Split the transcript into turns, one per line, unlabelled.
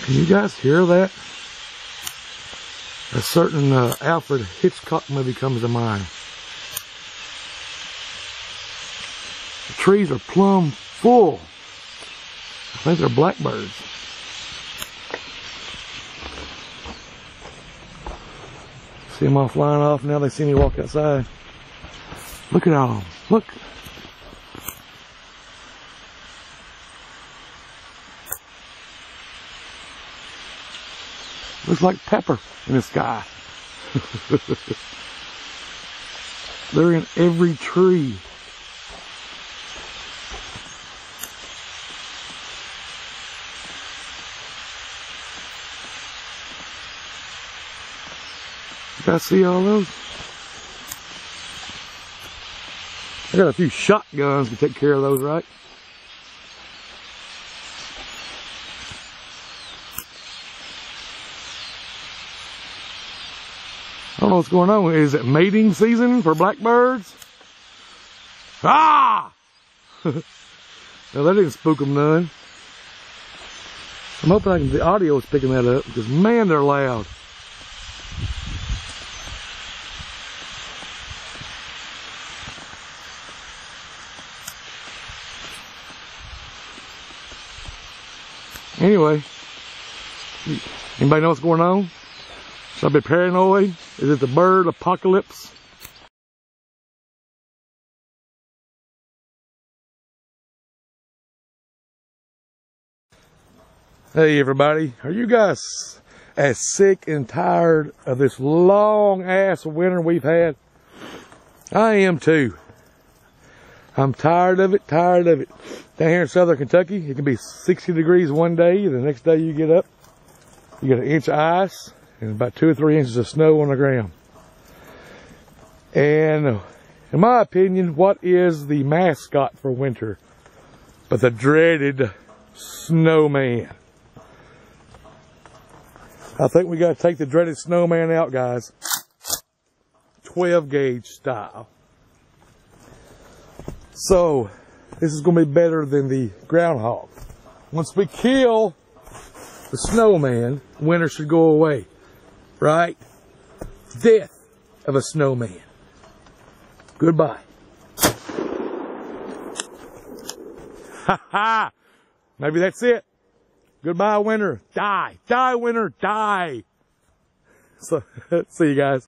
Can you guys hear that? A certain Alfred Hitchcock movie comes to mind. The trees are plumb full. I think they're blackbirds. See them all flying off now. They see me walk outside. Look at all of them. Look. Looks like pepper in the sky. They're in every tree. You guys see all those? I got a few shotguns to take care of those, right? I don't know what's going on. Is it mating season for blackbirds? Ah! Well, that didn't spook them none. I'm hoping the audio is picking that up because, man, they're loud. Anyway, anybody know what's going on? Should I be paranoid? Is it the bird apocalypse? Hey everybody, are you guys as sick and tired of this long ass winter we've had? I am too. I'm tired of it, Down here in southern Kentucky, it can be 60 degrees one day, and the next day you get up, you get an inch of ice and about 2 or 3 inches of snow on the ground. And in my opinion, what is the mascot for winter but the dreaded snowman? I think we got to take the dreaded snowman out, guys. 12 gauge style. So, this is going to be better than the groundhog. Once we kill the snowman, winter should go away. Right? Death of a snowman. Goodbye. Ha ha! Maybe that's it. Goodbye, winter. Die. Die, winter. Die. So, see you guys.